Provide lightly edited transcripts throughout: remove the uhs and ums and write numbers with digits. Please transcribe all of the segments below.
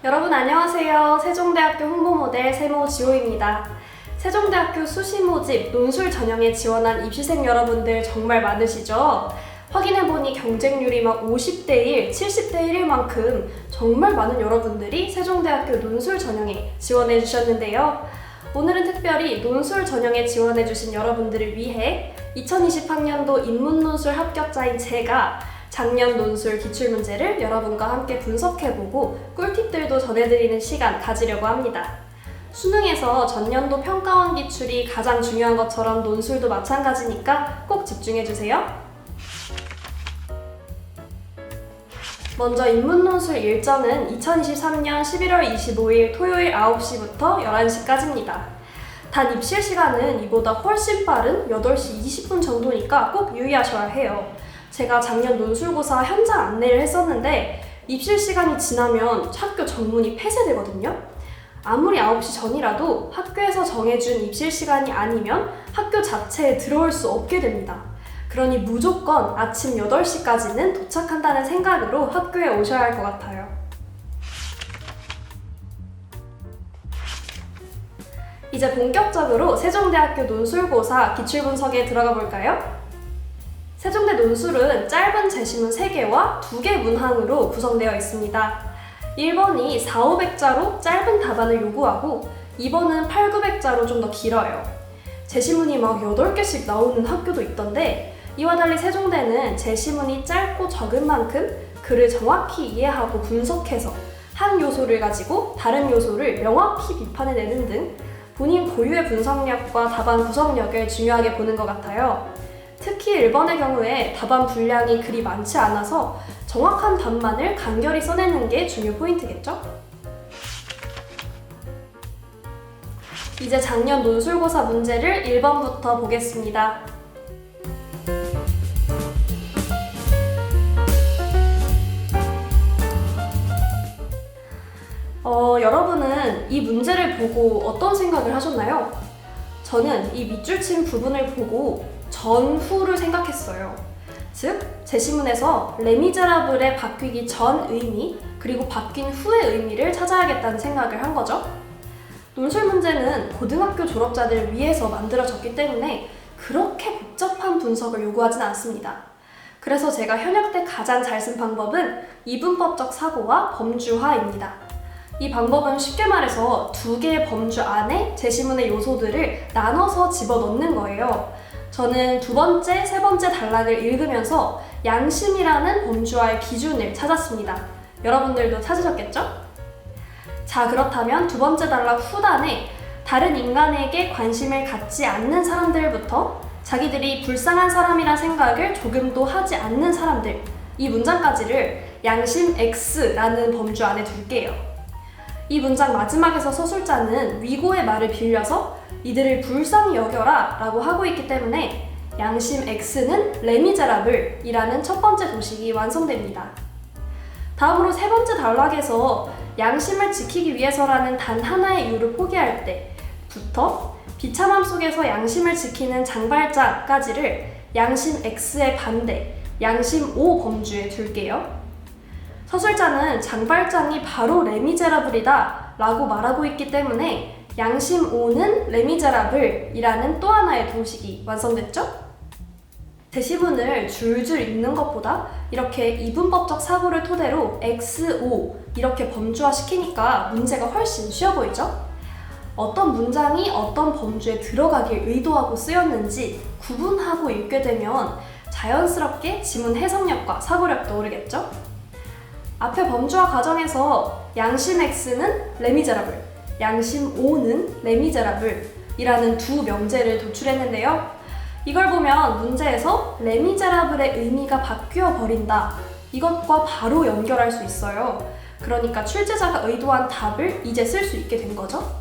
여러분 안녕하세요. 세종대학교 홍보모델 세모지호입니다. 세종대학교 수시 모집 논술 전형에 지원한 입시생 여러분들 정말 많으시죠? 확인해보니 경쟁률이 막 50대 1, 70대 1일 만큼 정말 많은 여러분들이 세종대학교 논술 전형에 지원해주셨는데요. 오늘은 특별히 논술 전형에 지원해주신 여러분들을 위해 2020학년도 인문논술 합격자인 제가 작년 논술 기출문제를 여러분과 함께 분석해보고 꿀팁들도 전해드리는 시간 가지려고 합니다. 수능에서 전년도 평가원 기출이 가장 중요한 것처럼 논술도 마찬가지니까 꼭 집중해주세요. 먼저 인문논술 일정은 2023년 11월 25일 토요일 9시부터 11시까지입니다. 단 입실 시간은 이보다 훨씬 빠른 8시 20분 정도니까 꼭 유의하셔야 해요. 제가 작년 논술고사 현장 안내를 했었는데 입실 시간이 지나면 학교 정문이 폐쇄되거든요. 아무리 9시 전이라도 학교에서 정해준 입실 시간이 아니면 학교 자체에 들어올 수 없게 됩니다. 그러니 무조건 아침 8시까지는 도착한다는 생각으로 학교에 오셔야 할 것 같아요. 이제 본격적으로 세종대학교 논술고사 기출분석에 들어가 볼까요? 세종대 논술은 짧은 제시문 3개와 2개 문항으로 구성되어 있습니다. 1번이 400~500자로 짧은 답안을 요구하고 2번은 800~900자로 좀 더 길어요. 제시문이 막 8개씩 나오는 학교도 있던데 이와 달리 세종대는 제시문이 짧고 적은 만큼 글을 정확히 이해하고 분석해서 한 요소를 가지고 다른 요소를 명확히 비판해내는 등 본인 고유의 분석력과 답안 구성력을 중요하게 보는 것 같아요. 특히 1번의 경우에 답안 분량이 그리 많지 않아서 정확한 답만을 간결히 써내는 게 중요 포인트겠죠? 이제 작년 논술고사 문제를 1번부터 보겠습니다. 여러분은 이 문제를 보고 어떤 생각을 하셨나요? 저는 이 밑줄 친 부분을 보고 전후를 생각했어요. 즉, 제시문에서 레미제라블의 바뀌기 전 의미 그리고 바뀐 후의 의미를 찾아야겠다는 생각을 한 거죠. 논술 문제는 고등학교 졸업자들을 위해서 만들어졌기 때문에 그렇게 복잡한 분석을 요구하진 않습니다. 그래서 제가 현역 때 가장 잘 쓴 방법은 이분법적 사고와 범주화입니다. 이 방법은 쉽게 말해서 2개의 범주 안에 제시문의 요소들을 나눠서 집어넣는 거예요. 저는 2번째, 3번째 단락을 읽으면서 양심이라는 범주화의 기준을 찾았습니다. 여러분들도 찾으셨겠죠? 자, 그렇다면 2번째 단락 후단에 다른 인간에게 관심을 갖지 않는 사람들부터 자기들이 불쌍한 사람이란 생각을 조금도 하지 않는 사람들, 이 문장까지를 양심 X라는 범주 안에 둘게요. 이 문장 마지막에서 서술자는 위고의 말을 빌려서 이들을 불쌍히 여겨라 라고 하고 있기 때문에 양심 X는 레미제라블 이라는 첫 번째 도식이 완성됩니다. 다음으로 3번째 단락에서 양심을 지키기 위해서라는 단 하나의 이유를 포기할 때부터 비참함 속에서 양심을 지키는 장발장까지를 양심 X의 반대, 양심 O 범주에 둘게요. 서술자는 장발장이 바로 레미제라블이다 라고 말하고 있기 때문에 양심 O는 레미제라블 이라는 또 하나의 도식이 완성됐죠? 제시문을 줄줄 읽는 것보다 이렇게 이분법적 사고를 토대로 XO 이렇게 범주화 시키니까 문제가 훨씬 쉬워 보이죠? 어떤 문장이 어떤 범주에 들어가길 의도하고 쓰였는지 구분하고 읽게 되면 자연스럽게 지문 해석력과 사고력도 오르겠죠? 앞에 범주화 과정에서 양심 X는 레미제라블, 양심 O는 레미제라블 이라는 두 명제를 도출했는데요. 이걸 보면 문제에서 레미제라블의 의미가 바뀌어 버린다. 이것과 바로 연결할 수 있어요. 그러니까 출제자가 의도한 답을 이제 쓸 수 있게 된 거죠.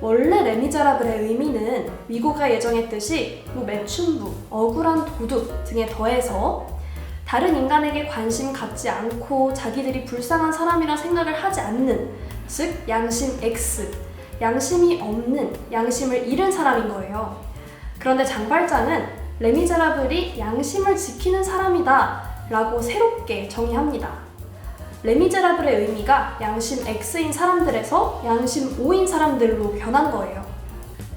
원래 레미제라블의 의미는 위고가 예정했듯이 매춘부, 억울한 도둑 등에 더해서 다른 인간에게 관심 갖지 않고 자기들이 불쌍한 사람이라 생각을 하지 않는, 즉 양심 X, 양심이 없는, 양심을 잃은 사람인 거예요. 그런데 장발장은 레미제라블이 양심을 지키는 사람이다 라고 새롭게 정의합니다. 레미제라블의 의미가 양심 X인 사람들에서 양심 O인 사람들로 변한 거예요.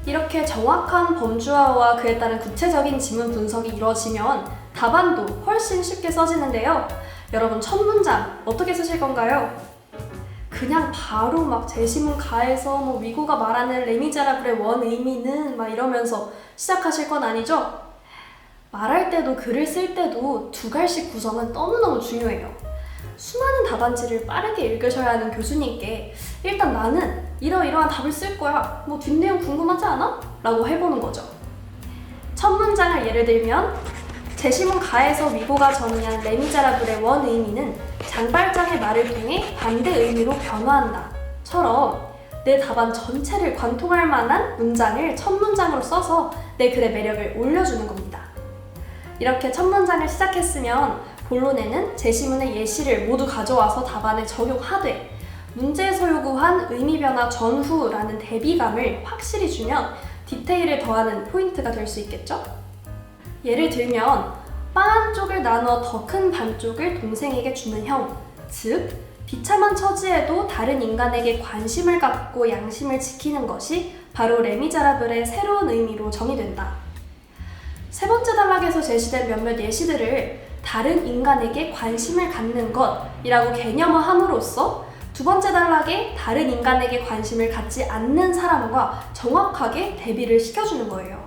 이렇게 정확한 범주화와 그에 따른 구체적인 지문 분석이 이루어지면 답안도 훨씬 쉽게 써지는데요. 여러분, 첫 문장 어떻게 쓰실 건가요? 그냥 바로 막 제시문 가에서 위고가 말하는 레미제라블의 원 의미는 막 이러면서 시작하실 건 아니죠? 말할 때도 글을 쓸 때도 두 갈씩 구성은 너무너무 중요해요. 수많은 답안지를 빠르게 읽으셔야 하는 교수님께 일단 나는 이러이러한 답을 쓸 거야. 뒷내용 궁금하지 않아? 라고 해보는 거죠. 첫 문장을 예를 들면 제시문 가에서 위고가 정의한 레미제라블의 원 의미는 장발장의 말을 통해 반대 의미로 변화한다 처럼 내 답안 전체를 관통할 만한 문장을 첫 문장으로 써서 내 글의 매력을 올려주는 겁니다. 이렇게 첫 문장을 시작했으면 본론에는 제시문의 예시를 모두 가져와서 답안에 적용하되 문제에서 요구한 의미 변화 전후라는 대비감을 확실히 주면 디테일을 더하는 포인트가 될 수 있겠죠? 예를 들면 빵 한쪽을 나눠 더 큰 반쪽을 동생에게 주는 형, 즉 비참한 처지에도 다른 인간에게 관심을 갖고 양심을 지키는 것이 바로 레미제라블의 새로운 의미로 정의된다. 세 번째 단락에서 제시된 몇몇 예시들을 다른 인간에게 관심을 갖는 것이라고 개념화함으로써 두 번째 단락에 다른 인간에게 관심을 갖지 않는 사람과 정확하게 대비를 시켜주는 거예요.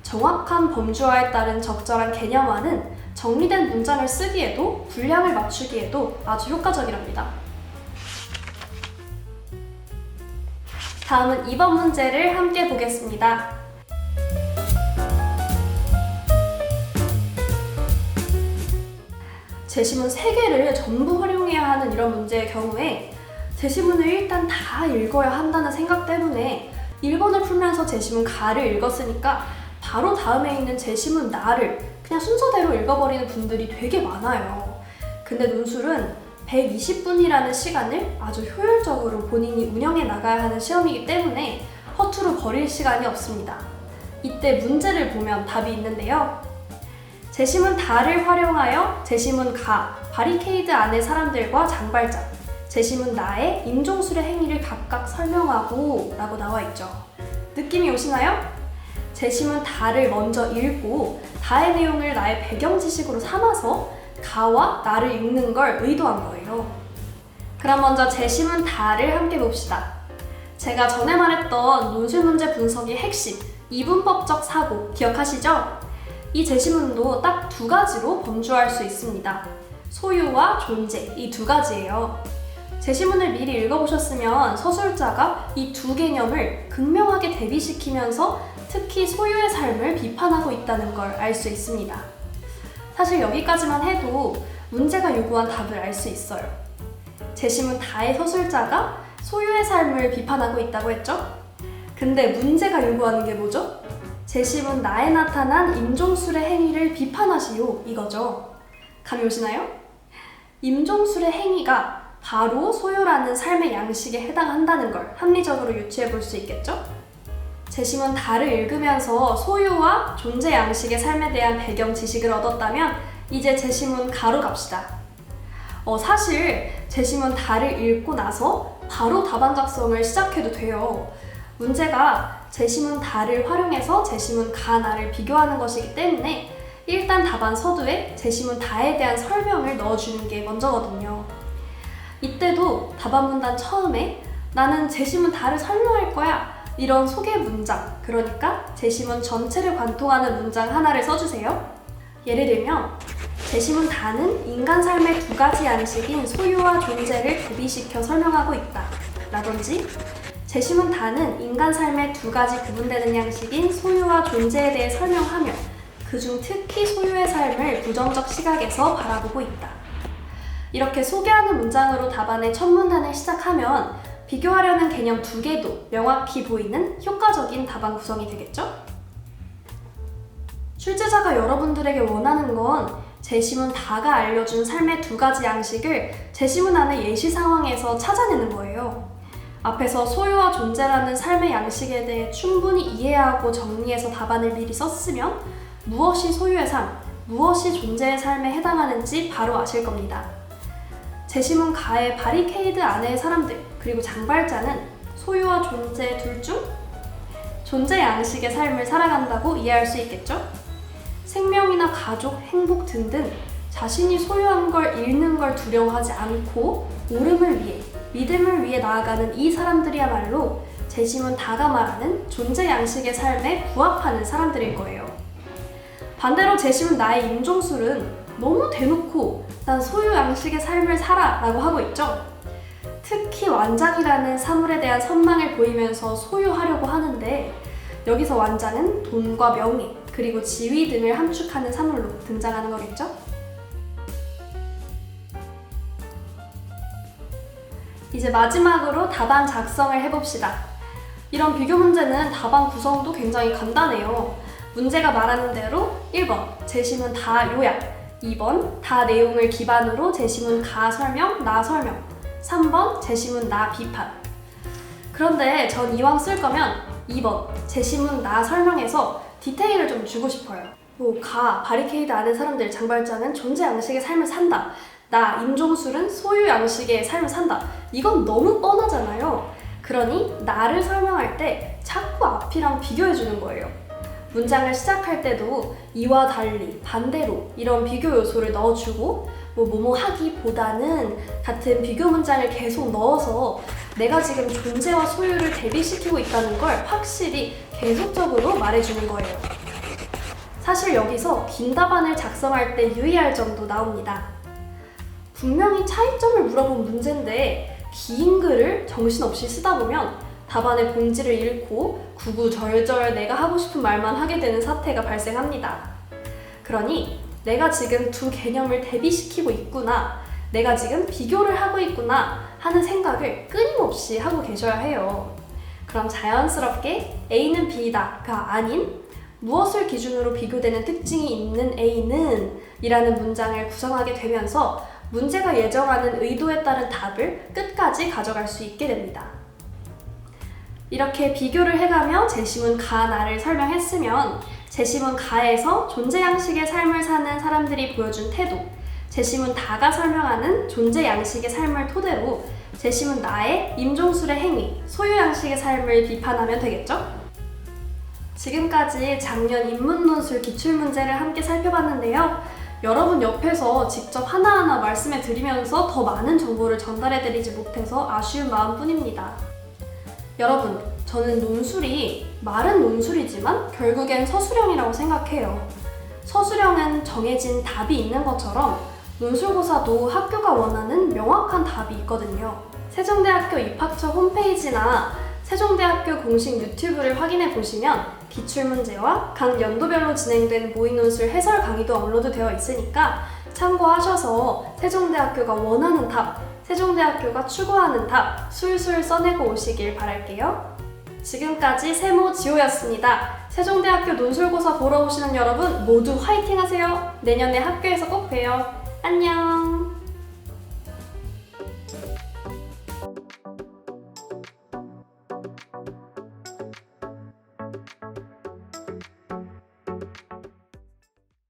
정확한 범주화에 따른 적절한 개념화는 정리된 문장을 쓰기에도 분량을 맞추기에도 아주 효과적이랍니다. 다음은 2번 문제를 함께 보겠습니다. 제시문 3개를 전부 활용해야 하는 이런 문제의 경우에 제시문을 일단 다 읽어야 한다는 생각 때문에 1번을 풀면서 제시문 가를 읽었으니까 바로 다음에 있는 제시문 나를 그냥 순서대로 읽어버리는 분들이 되게 많아요. 근데 논술은 120분이라는 시간을 아주 효율적으로 본인이 운영해 나가야 하는 시험이기 때문에 허투루 버릴 시간이 없습니다. 이때 문제를 보면 답이 있는데요. 제시문 다를 활용하여 제시문 가, 바리케이드 안의 사람들과 장발장, 제시문 나의 인종술의 행위를 각각 설명하고 라고 나와 있죠. 느낌이 오시나요? 제시문 다를 먼저 읽고 다의 내용을 나의 배경 지식으로 삼아서 가와 나를 읽는 걸 의도한 거예요. 그럼 먼저 제시문 다를 함께 봅시다. 제가 전에 말했던 논술 문제 분석의 핵심, 이분법적 사고 기억하시죠? 이 제시문도 딱 2가지로 범주화할 수 있습니다. 소유와 존재, 이 2가지예요. 제시문을 미리 읽어보셨으면 서술자가 이 2 개념을 극명하게 대비시키면서 특히 소유의 삶을 비판하고 있다는 걸 알 수 있습니다. 사실 여기까지만 해도 문제가 요구한 답을 알 수 있어요. 제시문 다의 서술자가 소유의 삶을 비판하고 있다고 했죠? 근데 문제가 요구하는 게 뭐죠? 제시문 나에 나타난 임종술의 행위를 비판하시오 이거죠. 감이 오시나요? 임종술의 행위가 바로 소유라는 삶의 양식에 해당한다는 걸 합리적으로 유추해 볼 수 있겠죠? 제시문 다를 읽으면서 소유와 존재 양식의 삶에 대한 배경 지식을 얻었다면 이제 제시문 가로 갑시다. 사실 제시문 다를 읽고 나서 바로 답안 작성을 시작해도 돼요. 문제가 제시문 다를 활용해서 제시문 가 나를 비교하는 것이기 때문에 일단 답안 서두에 제시문 다에 대한 설명을 넣어주는 게 먼저거든요. 이때도 답안 문단 처음에 나는 제시문 다를 설명할 거야 이런 소개 문장, 그러니까 제시문 전체를 관통하는 문장 하나를 써주세요. 예를 들면 제시문 다는 인간 삶의 2가지 양식인 소유와 존재를 대비시켜 설명하고 있다 라든지 제시문 다는 인간 삶의 2가지 구분되는 양식인 소유와 존재에 대해 설명하며 그중 특히 소유의 삶을 부정적 시각에서 바라보고 있다. 이렇게 소개하는 문장으로 답안의 첫 문단을 시작하면 비교하려는 개념 2개도 명확히 보이는 효과적인 답안 구성이 되겠죠? 출제자가 여러분들에게 원하는 건 제시문 다가 알려준 삶의 2가지 양식을 제시문 안의 예시 상황에서 찾아내는 거예요. 앞에서 소유와 존재라는 삶의 양식에 대해 충분히 이해하고 정리해서 답안을 미리 썼으면 무엇이 소유의 삶, 무엇이 존재의 삶에 해당하는지 바로 아실 겁니다. 제시문 가의 바리케이드 안의 사람들, 그리고 장발자는 소유와 존재 둘 중 존재 양식의 삶을 살아간다고 이해할 수 있겠죠? 생명이나 가족, 행복 등등 자신이 소유한 걸 잃는 걸 두려워하지 않고 옳음을 위해, 믿음을 위해 나아가는 이 사람들이야말로 제시문 다가 말하는 존재 양식의 삶에 부합하는 사람들일 거예요. 반대로 제시문 나의 임종술은 너무 대놓고 난 소유 양식의 삶을 살아 라고 하고 있죠. 특히 완장이라는 사물에 대한 선망을 보이면서 소유하려고 하는데 여기서 완장은 돈과 명예, 그리고 지위 등을 함축하는 사물로 등장하는 거겠죠? 이제 마지막으로 답안 작성을 해봅시다. 이런 비교 문제는 답안 구성도 굉장히 간단해요. 문제가 말하는 대로 1번 제시문 다 요약, 2번 다 내용을 기반으로 제시문 가 설명, 나 설명, 3번 제시문 나 비판. 그런데 전 이왕 쓸 거면 2번 제시문 나 설명에서 디테일을 좀 주고 싶어요. 바리케이드 안에 사람들, 장발자는 존재 양식의 삶을 산다. 나, 임종술은 소유 양식의 삶을 산다. 이건 너무 뻔하잖아요. 그러니 나를 설명할 때 자꾸 앞이랑 비교해주는 거예요. 문장을 시작할 때도 이와 달리, 반대로 이런 비교 요소를 넣어주고 뭐뭐 하기보다는 같은 비교 문장을 계속 넣어서 내가 지금 존재와 소유를 대비시키고 있다는 걸 확실히 계속적으로 말해주는 거예요. 사실 여기서 긴 답안을 작성할 때 유의할 점도 나옵니다. 분명히 차이점을 물어본 문제인데 긴 글을 정신없이 쓰다 보면 답안의 본질을 잃고 구구절절 내가 하고 싶은 말만 하게 되는 사태가 발생합니다. 그러니 내가 지금 두 개념을 대비시키고 있구나, 내가 지금 비교를 하고 있구나 하는 생각을 끊임없이 하고 계셔야 해요. 그럼 자연스럽게 A는 B다가 아닌 무엇을 기준으로 비교되는 특징이 있는 A는 이라는 문장을 구성하게 되면서 문제가 예정하는 의도에 따른 답을 끝까지 가져갈 수 있게 됩니다. 이렇게 비교를 해가며 제시문 가 나를 설명했으면 제시문 가에서 존재 양식의 삶을 사는 사람들이 보여준 태도, 제시문 다가 설명하는 존재 양식의 삶을 토대로 제시문 나의 임종술의 행위, 소유 양식의 삶을 비판하면 되겠죠? 지금까지 작년 인문논술 기출문제를 함께 살펴봤는데요. 여러분 옆에서 직접 하나하나 말씀해 드리면서 더 많은 정보를 전달해 드리지 못해서 아쉬운 마음뿐입니다. 여러분, 저는 논술이 말은 논술이지만 결국엔 서술형이라고 생각해요. 서술형은 정해진 답이 있는 것처럼 논술고사도 학교가 원하는 명확한 답이 있거든요. 세종대학교 입학처 홈페이지나 세종대학교 공식 유튜브를 확인해 보시면 기출문제와 각 연도별로 진행된 모의논술 해설 강의도 업로드되어 있으니까 참고하셔서 세종대학교가 원하는 답, 세종대학교가 추구하는 답 술술 써내고 오시길 바랄게요. 지금까지 세모 지호였습니다. 세종대학교 논술고사 보러 오시는 여러분 모두 화이팅 하세요. 내년에 학교에서 꼭 봬요. 안녕.